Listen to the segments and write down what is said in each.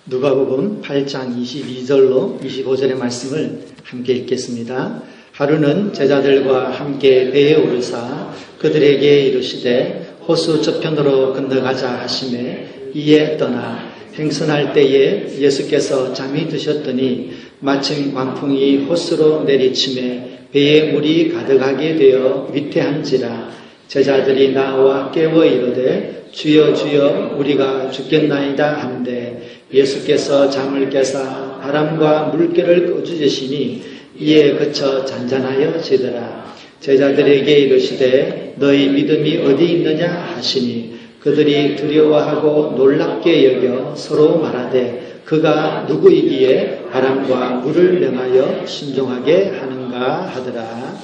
누가복음 8장 22절로 25절의 말씀을 함께 읽겠습니다. 하루는 제자들과 함께 배에 오르사 그들에게 이르시되 호수 저편으로 건너가자 하시매 이에 떠나 행선할 때에 예수께서 잠이 드셨더니 마침 광풍이 호수로 내리치매 배에 물이 가득하게 되어 위태한지라 제자들이 나와 깨워 이르되 주여 주여 우리가 죽겠나이다 한데 예수께서 잠을 깨사 바람과 물결을 꺼주시니 이에 그쳐 잔잔하여 지더라. 제자들에게 이르시되 너희 믿음이 어디 있느냐 하시니 그들이 두려워하고 놀랍게 여겨 서로 말하되 그가 누구이기에 바람과 물을 명하여 순종하게 하는가 하더라.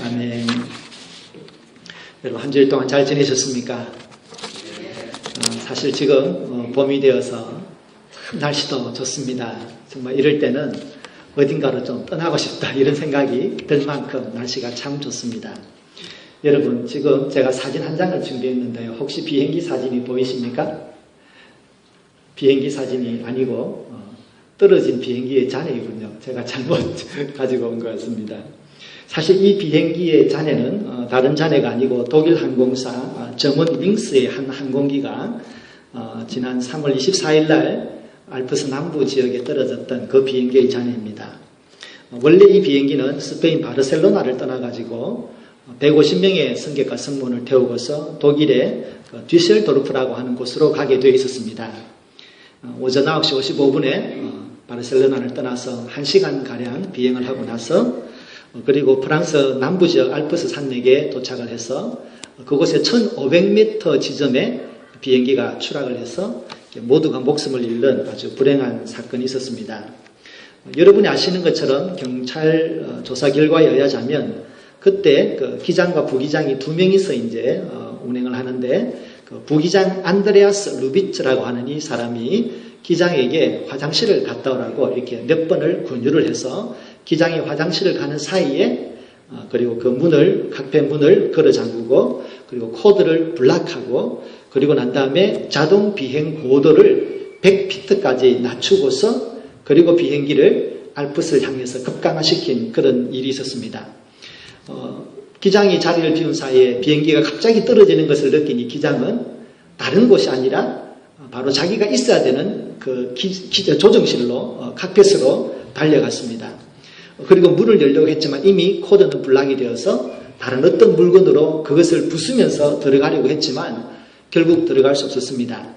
아멘. 여러분 한 주일 동안 잘 지내셨습니까? 사실 지금 봄이 되어서 날씨도 좋습니다. 정말 이럴 때는 어딘가로 좀 떠나고 싶다 이런 생각이 들 만큼 날씨가 참 좋습니다. 여러분 지금 제가 사진 한 장을 준비했는데요. 혹시 비행기 사진이 보이십니까? 비행기 사진이 아니고 떨어진 비행기의 잔해이군요. 제가 잘못 가지고 온 것 같습니다. 사실 이 비행기의 잔해는 다른 잔해가 아니고 독일 항공사 저먼 윙스의 한 항공기가 지난 3월 24일 날 알프스 남부 지역에 떨어졌던 그 비행기의 잔해입니다. 원래 이 비행기는 스페인 바르셀로나를 떠나가지고 150명의 승객과 승무원을 태우고서 독일의 뒤셀도르프라고 하는 곳으로 가게 되어 있었습니다. 오전 9시 55분에 바르셀로나를 떠나서 1시간가량 비행을 하고 나서 그리고 프랑스 남부지역 알프스 산맥에 도착을 해서 그곳에 1500m 지점에 비행기가 추락을 해서 모두가 목숨을 잃는 아주 불행한 사건이 있었습니다. 여러분이 아시는 것처럼 경찰 조사 결과에 의하자면 그때 그 기장과 부기장이 두 명이서 이제 운행을 하는데 그 부기장 안드레아스 루비츠라고 하는 이 사람이 기장에게 화장실을 갔다 오라고 이렇게 몇 번을 권유를 해서 기장이 화장실을 가는 사이에 그리고 그 문을 칵페 문을 걸어 잠그고 그리고 코드를 블락하고 그리고 난 다음에 자동 비행 고도를 100피트까지 낮추고서 그리고 비행기를 알프스를 향해서 급강화시킨 그런 일이 있었습니다. 기장이 자리를 비운 사이에 비행기가 갑자기 떨어지는 것을 느낀 이 기장은 다른 곳이 아니라 바로 자기가 있어야 되는 그 조정실로 칵핏으로 달려갔습니다. 그리고 문을 열려고 했지만 이미 코드는 블락이 되어서 다른 어떤 물건으로 그것을 부수면서 들어가려고 했지만 결국 들어갈 수 없었습니다.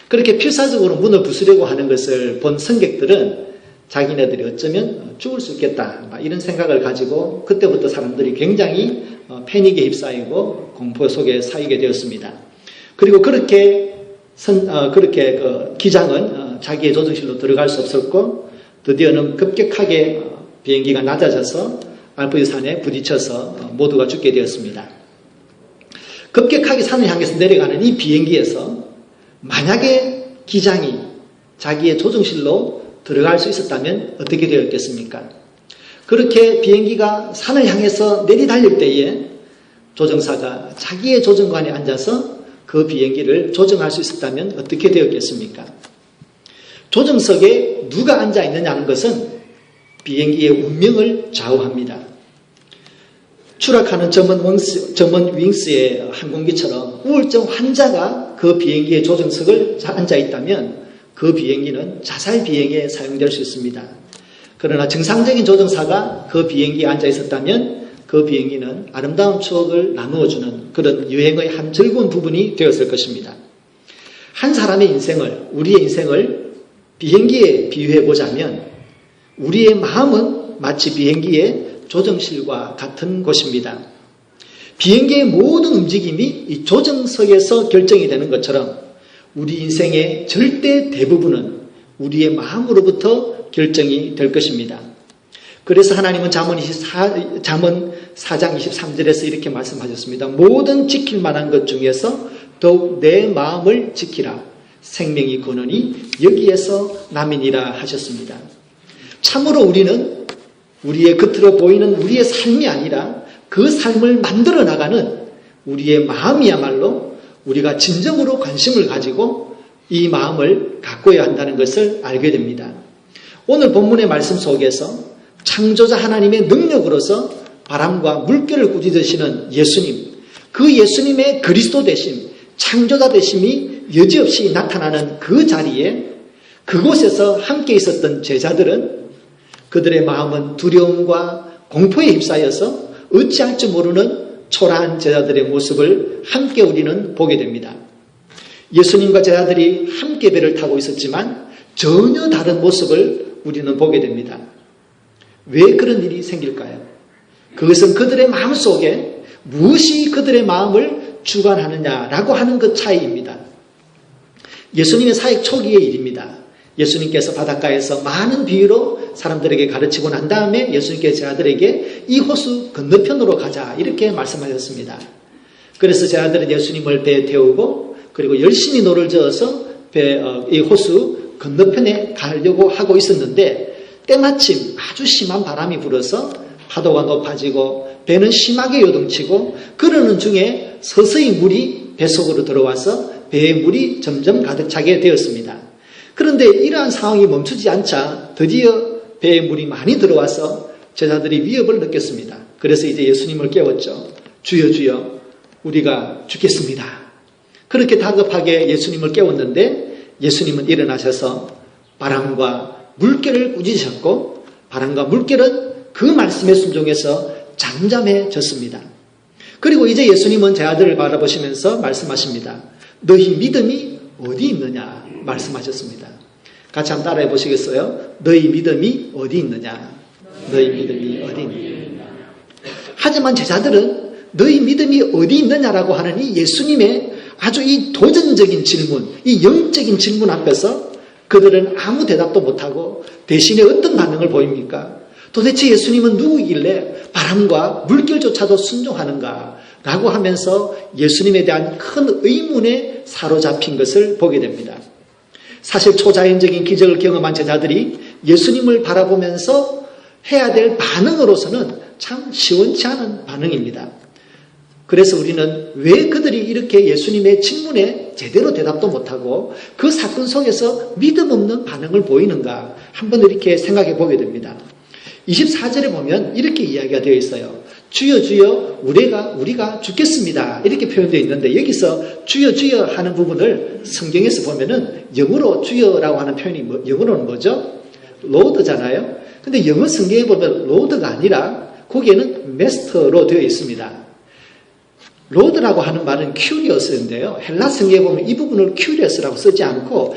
그렇게 필사적으로 문을 부수려고 하는 것을 본 승객들은 자기네들이 어쩌면 죽을 수 있겠다 이런 생각을 가지고 그때부터 사람들이 굉장히 패닉에 휩싸이고 공포 속에 쌓이게 되었습니다. 그리고 그렇게 기장은 자기의 조정실로 들어갈 수 없었고 드디어는 급격하게 비행기가 낮아져서 알프스 산에 부딪혀서 모두가 죽게 되었습니다. 급격하게 산을 향해서 내려가는 이 비행기에서 만약에 기장이 자기의 조정실로 들어갈 수 있었다면 어떻게 되었겠습니까? 그렇게 비행기가 산을 향해서 내리달릴 때에 조정사가 자기의 조정관에 앉아서 그 비행기를 조정할 수 있었다면 어떻게 되었겠습니까? 조정석에 누가 앉아 있느냐는 것은 비행기의 운명을 좌우합니다. 추락하는 저먼 윙스의 항공기처럼 우울증 환자가 그 비행기의 조정석을 앉아 있다면 그 비행기는 자살 비행에 사용될 수 있습니다. 그러나 정상적인 조정사가 그 비행기에 앉아 있었다면 그 비행기는 아름다운 추억을 나누어주는 그런 여행의 한 즐거운 부분이 되었을 것입니다. 한 사람의 인생을, 우리의 인생을 비행기에 비유해 보자면 우리의 마음은 마치 비행기의 조정실과 같은 곳입니다. 비행기의 모든 움직임이 이 조정석에서 결정이 되는 것처럼 우리 인생의 절대 대부분은 우리의 마음으로부터 결정이 될 것입니다. 그래서 하나님은 잠언 4장 23절에서 이렇게 말씀하셨습니다. 모든 지킬 만한 것 중에서 더욱 내 마음을 지키라. 생명이 거느니 여기에서 남이니라 하셨습니다. 참으로 우리는 우리의 겉으로 보이는 우리의 삶이 아니라 그 삶을 만들어 나가는 우리의 마음이야말로 우리가 진정으로 관심을 가지고 이 마음을 가꿔야 한다는 것을 알게 됩니다. 오늘 본문의 말씀 속에서 창조자 하나님의 능력으로서 바람과 물결을 꾸짖으시는 예수님, 그 예수님의 그리스도 되심, 창조자 되심이 여지없이 나타나는 그 자리에 그곳에서 함께 있었던 제자들은 그들의 마음은 두려움과 공포에 휩싸여서 어찌할 줄 모르는 초라한 제자들의 모습을 함께 우리는 보게 됩니다. 예수님과 제자들이 함께 배를 타고 있었지만 전혀 다른 모습을 우리는 보게 됩니다. 왜 그런 일이 생길까요? 그것은 그들의 마음속에 무엇이 그들의 마음을 주관하느냐라고 하는 그 차이입니다. 예수님의 사역 초기의 일입니다. 예수님께서 바닷가에서 많은 비유로 사람들에게 가르치고 난 다음에 예수님께서 제자들에게 이 호수 건너편으로 가자 이렇게 말씀하셨습니다. 그래서 제자들은 예수님을 배에 태우고 그리고 열심히 노를 저어서 이 호수 건너편에 가려고 하고 있었는데 때마침 아주 심한 바람이 불어서 파도가 높아지고 배는 심하게 요동치고 그러는 중에 서서히 물이 뱃속으로 들어와서 배에 물이 점점 가득 차게 되었습니다. 그런데 이러한 상황이 멈추지 않자 드디어 배에 물이 많이 들어와서 제자들이 위협을 느꼈습니다. 그래서 이제 예수님을 깨웠죠. 주여 주여 우리가 죽겠습니다. 그렇게 다급하게 예수님을 깨웠는데 예수님은 일어나셔서 바람과 물결을 꾸짖으셨고 바람과 물결은 그 말씀의 순종에서 잠잠해졌습니다. 그리고 이제 예수님은 제자들을 바라보시면서 말씀하십니다. 너희 믿음이 어디 있느냐 말씀하셨습니다. 같이 한번 따라해 보시겠어요? 너희 믿음이 어디 있느냐? 너희 믿음이 어디 있느냐? 하지만 제자들은 너희 믿음이 어디 있느냐라고 하는 이 예수님의 아주 이 도전적인 질문, 이 영적인 질문 앞에서 그들은 아무 대답도 못하고 대신에 어떤 반응을 보입니까? 도대체 예수님은 누구이길래 바람과 물결조차도 순종하는가? 라고 하면서 예수님에 대한 큰 의문에 사로잡힌 것을 보게 됩니다. 사실 초자연적인 기적을 경험한 제자들이 예수님을 바라보면서 해야 될 반응으로서는 참 시원치 않은 반응입니다. 그래서 우리는 왜 그들이 이렇게 예수님의 질문에 제대로 대답도 못하고 그 사건 속에서 믿음 없는 반응을 보이는가 한번 이렇게 생각해 보게 됩니다. 24절에 보면 이렇게 이야기가 되어 있어요. 주여 주여 우리가 죽겠습니다. 이렇게 표현되어 있는데 여기서 주여 주여 하는 부분을 성경에서 보면은 영어로 주여라고 하는 표현이 영어로는 뭐죠? 로드잖아요. 근데 영어 성경에 보면 로드가 아니라 거기에는 메스터로 되어 있습니다. 로드라고 하는 말은 큐리어스인데요. 헬라 성경에 보면 이 부분을 큐리어스라고 쓰지 않고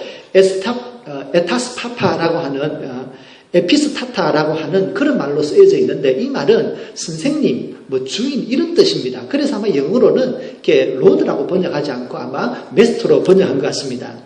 에타스파파라고 하는 에피스타타라고 하는 그런 말로 쓰여져 있는데 이 말은 선생님, 주인 이런 뜻입니다. 그래서 아마 영어로는 이렇게 로드라고 번역하지 않고 아마 메스터로 번역한 것 같습니다.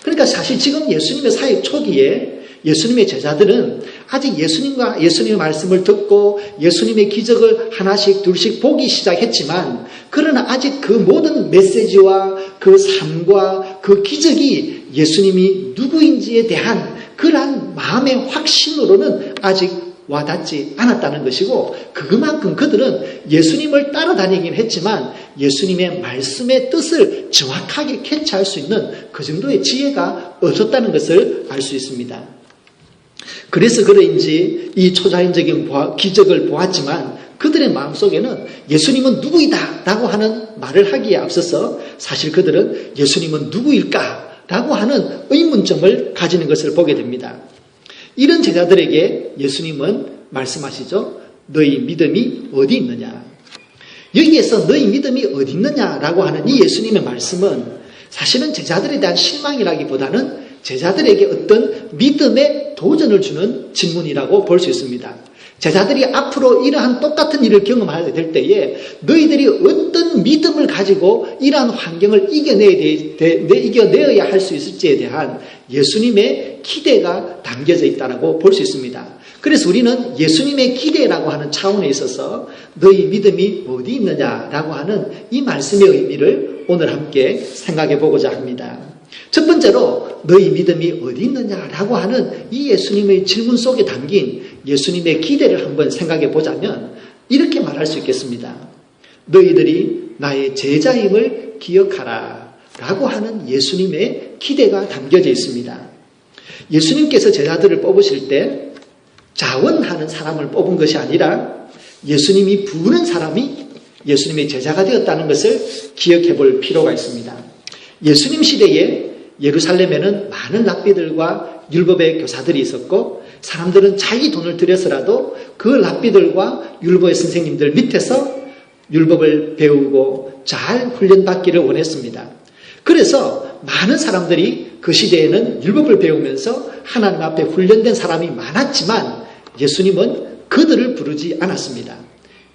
그러니까 사실 지금 예수님의 사역 초기에 예수님의 제자들은 아직 예수님의 말씀을 듣고 예수님의 기적을 하나씩 둘씩 보기 시작했지만 그러나 아직 그 모든 메시지와 그 삶과 그 기적이 예수님이 누구인지에 대한 그러한 마음의 확신으로는 아직 와닿지 않았다는 것이고 그만큼 그들은 예수님을 따라다니긴 했지만 예수님의 말씀의 뜻을 정확하게 캐치할 수 있는 그 정도의 지혜가 없었다는 것을 알 수 있습니다. 그래서 그런지 이 초자연적인 기적을 보았지만 그들의 마음속에는 예수님은 누구이다 라고 하는 말을 하기에 앞서서 사실 그들은 예수님은 누구일까 라고 하는 의문점을 가지는 것을 보게 됩니다. 이런 제자들에게 예수님은 말씀하시죠. 너희 믿음이 어디 있느냐. 여기에서 너희 믿음이 어디 있느냐라고 하는 이 예수님의 말씀은 사실은 제자들에 대한 실망이라기보다는 제자들에게 어떤 믿음의 도전을 주는 질문이라고 볼 수 있습니다. 제자들이 앞으로 이러한 똑같은 일을 경험하게 될 때에 너희들이 어떤 믿음을 가지고 이러한 환경을 이겨내어야 할 수 있을지에 대한 예수님의 기대가 담겨져 있다고 볼 수 있습니다. 그래서 우리는 예수님의 기대라고 하는 차원에 있어서 너희 믿음이 어디 있느냐라고 하는 이 말씀의 의미를 오늘 함께 생각해 보고자 합니다. 첫 번째로 너희 믿음이 어디 있느냐라고 하는 이 예수님의 질문 속에 담긴 예수님의 기대를 한번 생각해 보자면 이렇게 말할 수 있겠습니다. 너희들이 나의 제자임을 기억하라 라고 하는 예수님의 기대가 담겨져 있습니다. 예수님께서 제자들을 뽑으실 때 자원하는 사람을 뽑은 것이 아니라 예수님이 부르는 사람이 예수님의 제자가 되었다는 것을 기억해 볼 필요가 있습니다. 예수님 시대에 예루살렘에는 많은 랍비들과 율법의 교사들이 있었고 사람들은 자기 돈을 들여서라도 그 랍비들과 율법의 선생님들 밑에서 율법을 배우고 잘 훈련받기를 원했습니다. 그래서 많은 사람들이 그 시대에는 율법을 배우면서 하나님 앞에 훈련된 사람이 많았지만 예수님은 그들을 부르지 않았습니다.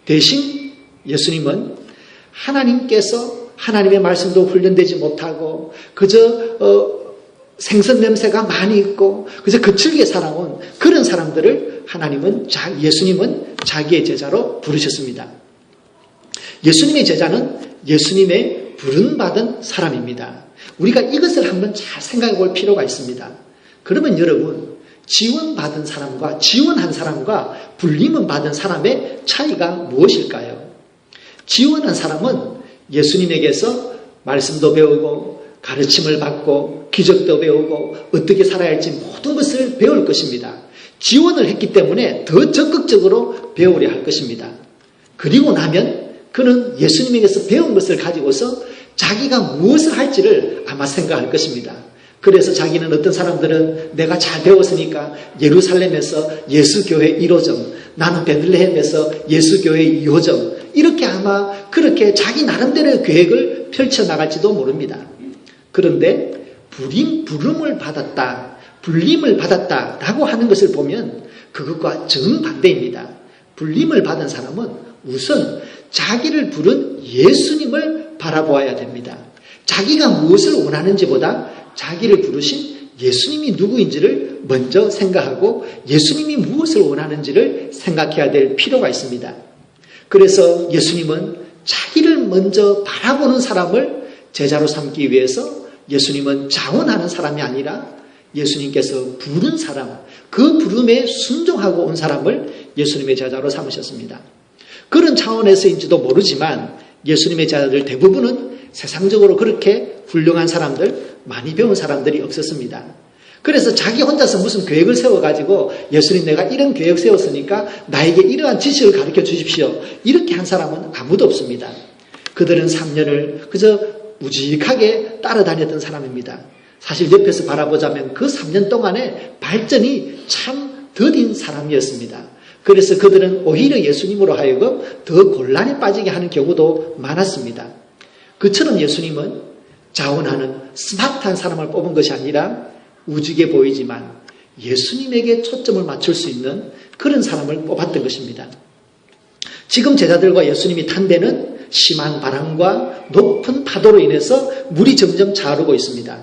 대신 예수님은 하나님께서 하나님의 말씀도 훈련되지 못하고 그저 생선 냄새가 많이 있고 그저 거칠게 살아온 그런 사람들을 예수님은 자기의 제자로 부르셨습니다. 예수님의 제자는 예수님의 부름받은 사람입니다. 우리가 이것을 한번 잘 생각해 볼 필요가 있습니다. 그러면 여러분, 지원받은 사람과 지원한 사람과 불림은 받은 사람의 차이가 무엇일까요? 지원한 사람은 예수님에게서 말씀도 배우고 가르침을 받고 기적도 배우고 어떻게 살아야 할지 모든 것을 배울 것입니다. 지원을 했기 때문에 더 적극적으로 배우려 할 것입니다. 그리고 나면 그는 예수님에게서 배운 것을 가지고서 자기가 무엇을 할지를 아마 생각할 것입니다. 그래서 자기는 어떤 사람들은 내가 잘 배웠으니까 예루살렘에서 예수교회 1호점, 나는 베들레헴에서 예수교회 2호점 이렇게 아마 그렇게 자기 나름대로의 계획을 펼쳐나갈지도 모릅니다. 그런데 부름을 받았다, 불림을 받았다라고 하는 것을 보면 그것과 정반대입니다. 불림을 받은 사람은 우선 자기를 부른 예수님을 바라보아야 됩니다. 자기가 무엇을 원하는지보다 자기를 부르신 예수님이 누구인지를 먼저 생각하고 예수님이 무엇을 원하는지를 생각해야 될 필요가 있습니다. 그래서 예수님은 자기를 먼저 바라보는 사람을 제자로 삼기 위해서 예수님은 자원하는 사람이 아니라 예수님께서 부른 사람, 그 부름에 순종하고 온 사람을 예수님의 제자로 삼으셨습니다. 그런 차원에서인지도 모르지만 예수님의 제자들 대부분은 세상적으로 그렇게 훌륭한 사람들, 많이 배운 사람들이 없었습니다. 그래서 자기 혼자서 무슨 계획을 세워가지고 예수님 내가 이런 계획 세웠으니까 나에게 이러한 지식을 가르쳐 주십시오. 이렇게 한 사람은 아무도 없습니다. 그들은 3년을 그저 우직하게 따라다녔던 사람입니다. 사실 옆에서 바라보자면 그 3년 동안의 발전이 참 더딘 사람이었습니다. 그래서 그들은 오히려 예수님으로 하여금 더 곤란에 빠지게 하는 경우도 많았습니다. 그처럼 예수님은 자원하는 스마트한 사람을 뽑은 것이 아니라 우직해 보이지만 예수님에게 초점을 맞출 수 있는 그런 사람을 뽑았던 것입니다. 지금 제자들과 예수님이 탄 데는 심한 바람과 높은 파도로 인해서 물이 점점 차오르고 있습니다.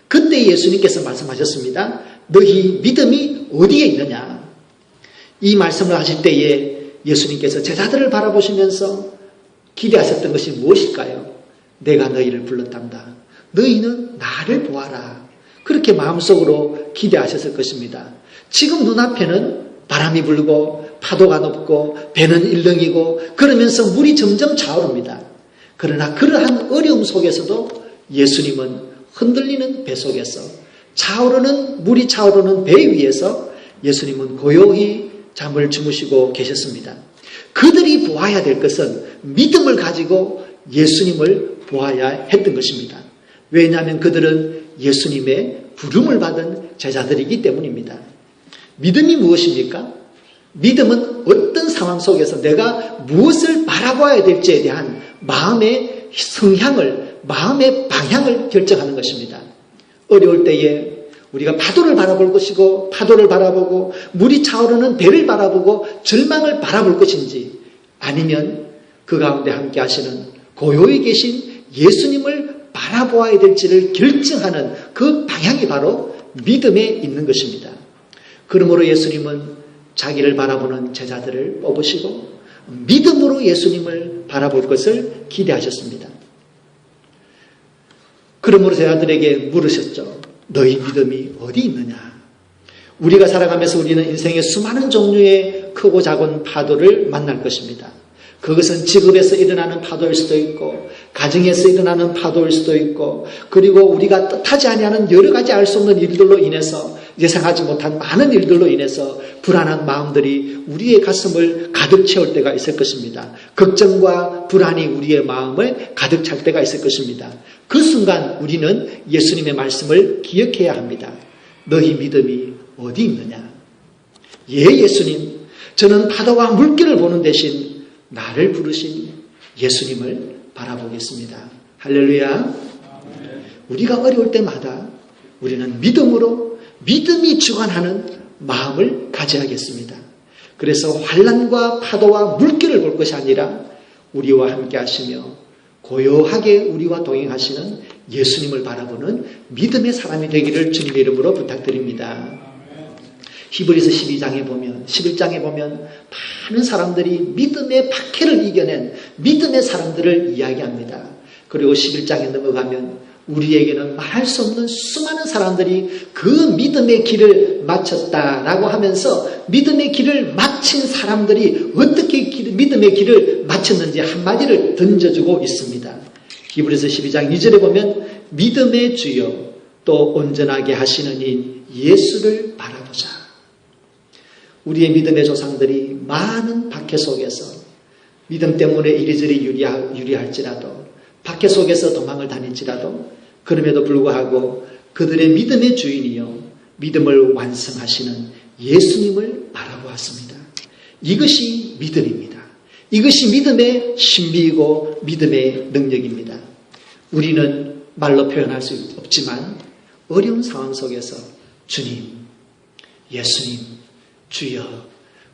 그때 예수님께서 말씀하셨습니다. 너희 믿음이 어디에 있느냐? 이 말씀을 하실 때에 예수님께서 제자들을 바라보시면서 기대하셨던 것이 무엇일까요? 내가 너희를 불렀단다. 너희는 나를 보아라. 그렇게 마음속으로 기대하셨을 것입니다. 지금 눈앞에는 바람이 불고 파도가 높고 배는 일렁이고 그러면서 물이 점점 차오릅니다. 그러나 그러한 어려움 속에서도 예수님은 흔들리는 배 속에서 물이 차오르는 배 위에서 예수님은 고요히 잠을 주무시고 계셨습니다. 그들이 보아야 될 것은 믿음을 가지고 예수님을 보아야 했던 것입니다. 왜냐하면 그들은 예수님의 부름을 받은 제자들이기 때문입니다. 믿음이 무엇입니까? 믿음은 어떤 상황 속에서 내가 무엇을 바라봐야 될지에 대한 마음의 성향을, 마음의 방향을 결정하는 것입니다. 어려울 때에 우리가 파도를 바라볼 것이고 파도를 바라보고 물이 차오르는 배를 바라보고 절망을 바라볼 것인지 아니면 그 가운데 함께 하시는 고요히 계신 예수님을 바라보아야 될지를 결정하는 그 방향이 바로 믿음에 있는 것입니다. 그러므로 예수님은 자기를 바라보는 제자들을 뽑으시고 믿음으로 예수님을 바라볼 것을 기대하셨습니다. 그러므로 제자들에게 물으셨죠. 너희 믿음이 어디 있느냐? 우리가 살아가면서 우리는 인생의 수많은 종류의 크고 작은 파도를 만날 것입니다. 그것은 직업에서 일어나는 파도일 수도 있고 가정에서 일어나는 파도일 수도 있고 그리고 우리가 뜻하지 아니하는 여러 가지 알 수 없는 일들로 인해서 예상하지 못한 많은 일들로 인해서 불안한 마음들이 우리의 가슴을 가득 채울 때가 있을 것입니다. 걱정과 불안이 우리의 마음을 가득 찰 때가 있을 것입니다. 그 순간 우리는 예수님의 말씀을 기억해야 합니다. 너희 믿음이 어디 있느냐? 예, 예수님, 저는 파도와 물길을 보는 대신 나를 부르신 예수님을 바라보겠습니다. 할렐루야. 우리가 어려울 때마다 우리는 믿음이 주관하는 마음을 가져야겠습니다. 그래서 환난과 파도와 물길을 볼 것이 아니라 우리와 함께 하시며 고요하게 우리와 동행하시는 예수님을 바라보는 믿음의 사람이 되기를 주님의 이름으로 부탁드립니다. 히브리서 11장에 보면 많은 사람들이 믿음의 박해를 이겨낸 믿음의 사람들을 이야기합니다. 그리고 11장에 넘어가면 우리에게는 말할 수 없는 수많은 사람들이 그 믿음의 길을 마쳤다라고 하면서 믿음의 길을 마친 사람들이 어떻게 믿음의 길을 마쳤는지 한마디를 던져주고 있습니다. 히브리서 12장 2절에 보면 믿음의 주여 또 온전하게 하시는 이 예수를 바라보자. 우리의 믿음의 조상들이 많은 박해 속에서 믿음 때문에 이리저리 유리할지라도 박해 속에서 도망을 다닐지라도 그럼에도 불구하고 그들의 믿음의 주인이요 믿음을 완성하시는 예수님을 바라보았습니다. 이것이 믿음입니다. 이것이 믿음의 신비이고 믿음의 능력입니다. 우리는 말로 표현할 수 없지만 어려운 상황 속에서 주님, 예수님, 주여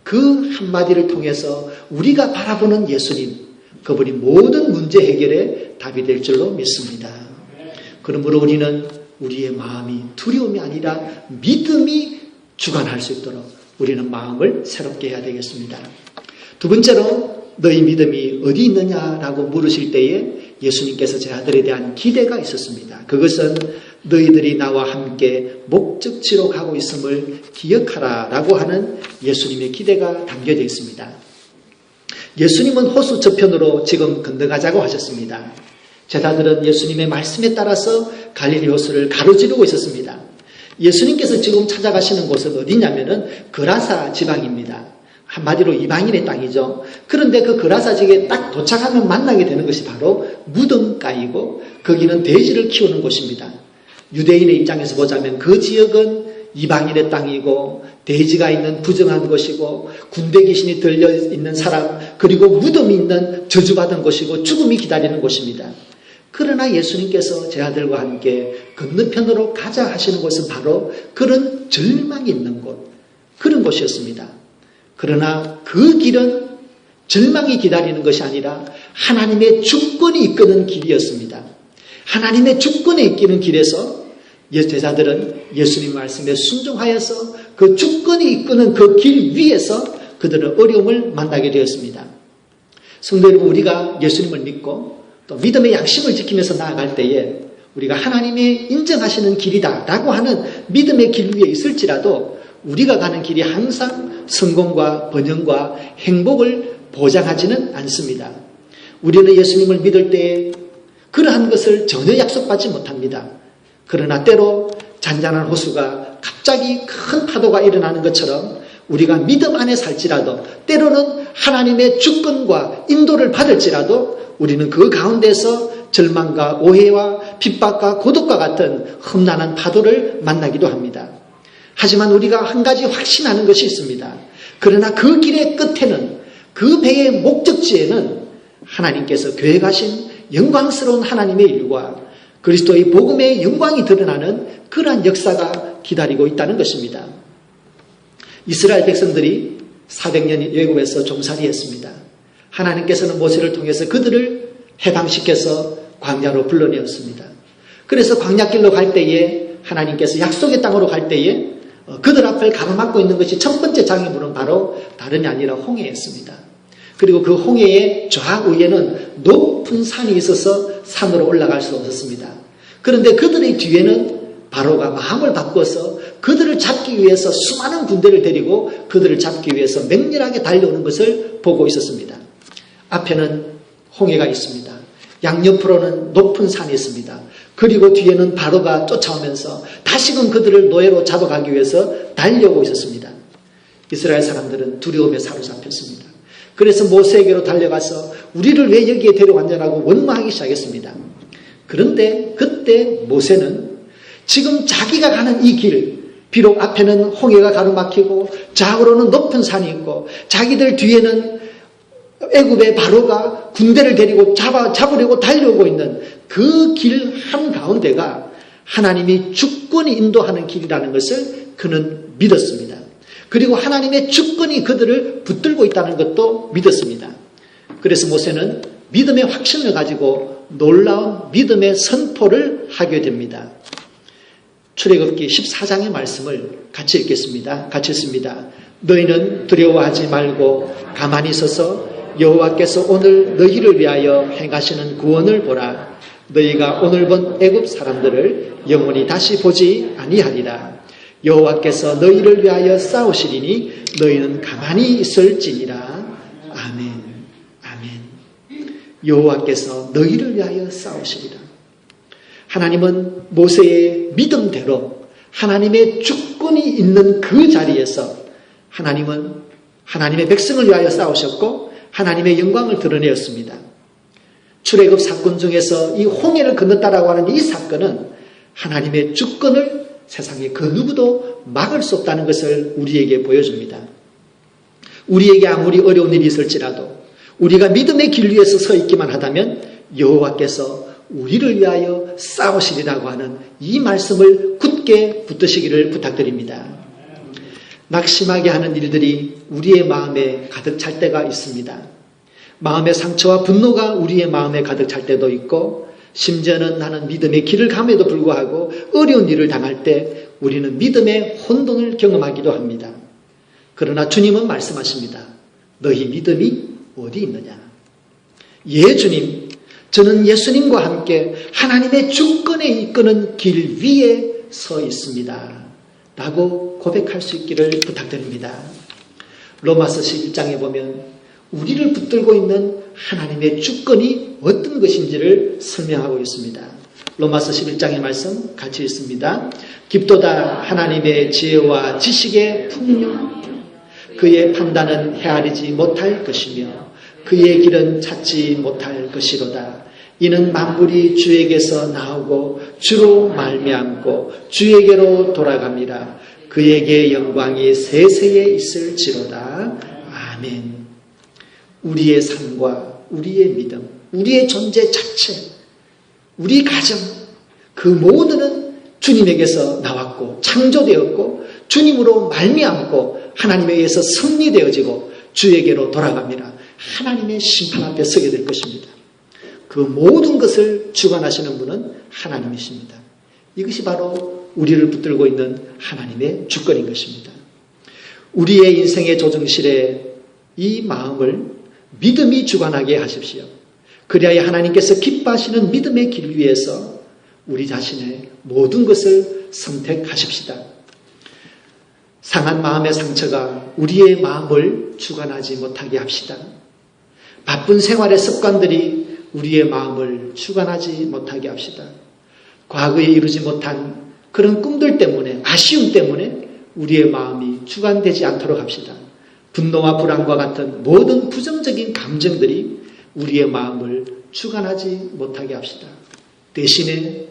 그 한마디를 통해서 우리가 바라보는 예수님, 그분이 모든 문제 해결의 답이 될 줄로 믿습니다. 그러므로 우리는 우리의 마음이 두려움이 아니라 믿음이 주관할 수 있도록 우리는 마음을 새롭게 해야 되겠습니다. 두 번째로 너희 믿음이 어디 있느냐라고 물으실 때에 예수님께서 제 아들에 대한 기대가 있었습니다. 그것은 너희들이 나와 함께 목적지로 가고 있음을 기억하라 라고 하는 예수님의 기대가 담겨져 있습니다. 예수님은 호수 저편으로 지금 건너가자고 하셨습니다. 제자들은 예수님의 말씀에 따라서 갈릴리 호수를 가로지르고 있었습니다. 예수님께서 지금 찾아가시는 곳은 어디냐면은 그라사 지방입니다. 한마디로 이방인의 땅이죠. 그런데 그 그라사 지역에 딱 도착하면 만나게 되는 것이 바로 무덤가이고 거기는 돼지를 키우는 곳입니다. 유대인의 입장에서 보자면 그 지역은 이방인의 땅이고 돼지가 있는 부정한 곳이고 군대 귀신이 들려있는 사람 그리고 무덤이 있는 저주받은 곳이고 죽음이 기다리는 곳입니다. 그러나 예수님께서 제 아들과 함께 건너편으로 가자 하시는 곳은 바로 그런 절망이 있는 곳, 그런 곳이었습니다. 그러나 그 길은 절망이 기다리는 것이 아니라 하나님의 주권이 이끄는 길이었습니다. 하나님의 주권에 이끄는 길에서 제자들은 예수님 말씀에 순종하여서 그 주권이 이끄는 그 길 위에서 그들은 어려움을 만나게 되었습니다. 성도 여러분, 우리가 예수님을 믿고 또 믿음의 양심을 지키면서 나아갈 때에 우리가 하나님의 인정하시는 길이다 라고 하는 믿음의 길 위에 있을지라도 우리가 가는 길이 항상 성공과 번영과 행복을 보장하지는 않습니다. 우리는 예수님을 믿을 때에 그러한 것을 전혀 약속받지 못합니다. 그러나 때로 잔잔한 호수가 갑자기 큰 파도가 일어나는 것처럼 우리가 믿음 안에 살지라도 때로는 하나님의 주권과 인도를 받을지라도 우리는 그 가운데서 절망과 오해와 핍박과 고독과 같은 험난한 파도를 만나기도 합니다. 하지만 우리가 한 가지 확신하는 것이 있습니다. 그러나 그 길의 끝에는 그 배의 목적지에는 하나님께서 계획하신 영광스러운 하나님의 일과 그리스도의 복음의 영광이 드러나는 그러한 역사가 기다리고 있다는 것입니다. 이스라엘 백성들이 400년 외국에서 종살이했습니다. 하나님께서는 모세를 통해서 그들을 해방시켜서 광야로 불러내었습니다. 그래서 광야길로 갈 때에 하나님께서 약속의 땅으로 갈 때에 그들 앞을 가로막고 있는 것이 첫 번째 장애물은 바로 다름이 아니라 홍해였습니다. 그리고 그 홍해의 좌우에는 높은 산이 있어서 산으로 올라갈 수 없었습니다. 그런데 그들의 뒤에는 바로가 마음을 바꿔서 그들을 잡기 위해서 수많은 군대를 데리고 그들을 잡기 위해서 맹렬하게 달려오는 것을 보고 있었습니다. 앞에는 홍해가 있습니다. 양옆으로는 높은 산이 있습니다. 그리고 뒤에는 바로가 쫓아오면서 다시금 그들을 노예로 잡아가기 위해서 달려오고 있었습니다. 이스라엘 사람들은 두려움에 사로잡혔습니다. 그래서 모세에게로 달려가서 우리를 왜 여기에 데려왔냐고 원망하기 시작했습니다. 그런데 그때 모세는 지금 자기가 가는 이 길, 비록 앞에는 홍해가 가로막히고 좌우로는 높은 산이 있고 자기들 뒤에는 애굽의 바로가 군대를 데리고 잡으려고 달려오고 있는 그 길 한가운데가 하나님이 주권이 인도하는 길이라는 것을 그는 믿었습니다. 그리고 하나님의 주권이 그들을 붙들고 있다는 것도 믿었습니다. 그래서 모세는 믿음의 확신을 가지고 놀라운 믿음의 선포를 하게 됩니다. 출애굽기 14장의 말씀을 같이 읽겠습니다. 같이 읽습니다. 너희는 두려워하지 말고 가만히 서서 여호와께서 오늘 너희를 위하여 행하시는 구원을 보라. 너희가 오늘 본 애굽 사람들을 영원히 다시 보지 아니하리라. 여호와께서 너희를 위하여 싸우시리니 너희는 가만히 있을지니라. 아멘. 아멘. 여호와께서 너희를 위하여 싸우시리라. 하나님은 모세의 믿음대로 하나님의 주권이 있는 그 자리에서 하나님은 하나님의 백성을 위하여 싸우셨고 하나님의 영광을 드러내었습니다. 출애굽 사건 중에서 이 홍해를 건넜다라고 하는 이 사건은 하나님의 주권을 세상에 그 누구도 막을 수 없다는 것을 우리에게 보여줍니다. 우리에게 아무리 어려운 일이 있을지라도 우리가 믿음의 길 위에서 서 있기만 하다면 여호와께서 우리를 위하여 싸우시리라고 하는 이 말씀을 굳게 붙드시기를 부탁드립니다. 낙심하게 하는 일들이 우리의 마음에 가득 찰 때가 있습니다. 마음의 상처와 분노가 우리의 마음에 가득 찰 때도 있고 심지어는 나는 믿음의 길을 감에도 불구하고 어려운 일을 당할 때 우리는 믿음의 혼돈을 경험하기도 합니다. 그러나 주님은 말씀하십니다. 너희 믿음이 어디 있느냐? 예, 주님, 저는 예수님과 함께 하나님의 주권에 이끄는 길 위에 서 있습니다. 라고 고백할 수 있기를 부탁드립니다. 로마서 11장에 보면 우리를 붙들고 있는 하나님의 주권이 어떤 것인지를 설명하고 있습니다. 로마서 11장의 말씀 같이 읽습니다. 깊도다 하나님의 지혜와 지식의 풍요, 그의 판단은 헤아리지 못할 것이며 그의 길은 찾지 못할 것이로다. 이는 만물이 주에게서 나오고 주로 말미암고 주에게로 돌아갑니다. 그에게 영광이 세세에 있을지로다. 아멘. 우리의 삶과 우리의 믿음, 우리의 존재 자체, 우리 가정, 그 모두는 주님에게서 나왔고 창조되었고 주님으로 말미암고 하나님에 의해서 승리되어지고 주에게로 돌아갑니다. 하나님의 심판 앞에 서게 될 것입니다. 그 모든 것을 주관하시는 분은 하나님이십니다. 이것이 바로 우리를 붙들고 있는 하나님의 주권인 것입니다. 우리의 인생의 조정실에 이 마음을 믿음이 주관하게 하십시오. 그리하여 하나님께서 기뻐하시는 믿음의 길 위에서 우리 자신의 모든 것을 선택하십시다. 상한 마음의 상처가 우리의 마음을 주관하지 못하게 합시다. 바쁜 생활의 습관들이 우리의 마음을 주관하지 못하게 합시다. 과거에 이루지 못한 그런 꿈들 때문에, 아쉬움 때문에 우리의 마음이 주관되지 않도록 합시다. 분노와 불안과 같은 모든 부정적인 감정들이 우리의 마음을 주관하지 못하게 합시다. 대신에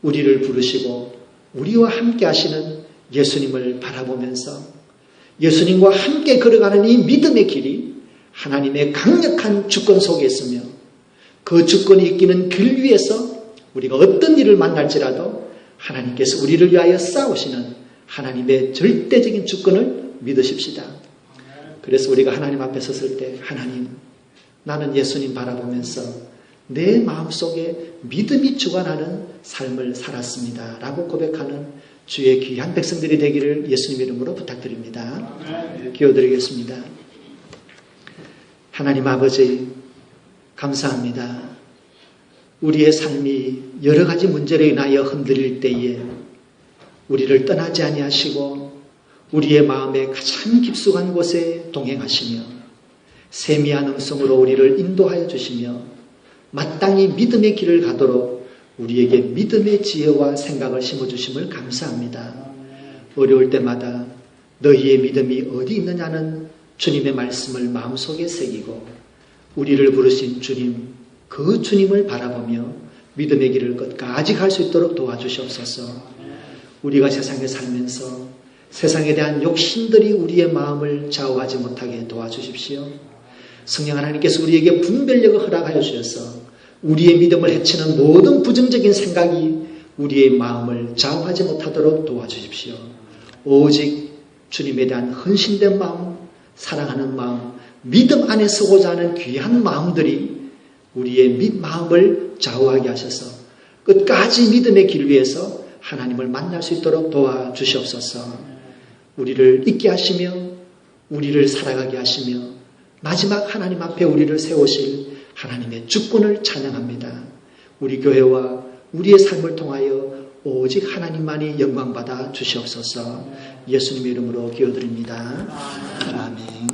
우리를 부르시고 우리와 함께 하시는 예수님을 바라보면서 예수님과 함께 걸어가는 이 믿음의 길이 하나님의 강력한 주권 속에 있으며 그 주권이 이끄는 길 위에서 우리가 어떤 일을 만날지라도 하나님께서 우리를 위하여 싸우시는 하나님의 절대적인 주권을 믿으십시다. 그래서 우리가 하나님 앞에 섰을 때 하나님, 나는 예수님 바라보면서 내 마음속에 믿음이 주관하는 삶을 살았습니다. 라고 고백하는 주의 귀한 백성들이 되기를 예수님 이름으로 부탁드립니다. 기도드리겠습니다. 하나님 아버지, 감사합니다. 우리의 삶이 여러 가지 문제로 인하여 흔들릴 때에 우리를 떠나지 아니하시고 우리의 마음의 가장 깊숙한 곳에 동행하시며 세미한 음성으로 우리를 인도하여 주시며 마땅히 믿음의 길을 가도록 우리에게 믿음의 지혜와 생각을 심어주심을 감사합니다. 어려울 때마다 너희의 믿음이 어디 있느냐는 주님의 말씀을 마음속에 새기고 우리를 부르신 주님, 그 주님을 바라보며 믿음의 길을 끝까지 갈 수 있도록 도와주시옵소서. 우리가 세상에 살면서 세상에 대한 욕심들이 우리의 마음을 좌우하지 못하게 도와주십시오. 성령 하나님께서 우리에게 분별력을 허락하여 주셔서 우리의 믿음을 해치는 모든 부정적인 생각이 우리의 마음을 좌우하지 못하도록 도와주십시오. 오직 주님에 대한 헌신된 마음, 사랑하는 마음, 믿음 안에 서고자 하는 귀한 마음들이 우리의 마음을 좌우하게 하셔서 끝까지 믿음의 길 위에서 하나님을 만날 수 있도록 도와주시옵소서. 우리를 잊게 하시며 우리를 살아가게 하시며 마지막 하나님 앞에 우리를 세우실 하나님의 주권을 찬양합니다. 우리 교회와 우리의 삶을 통하여 오직 하나님만이 영광받아 주시옵소서. 예수님의 이름으로 기도드립니다. 아멘.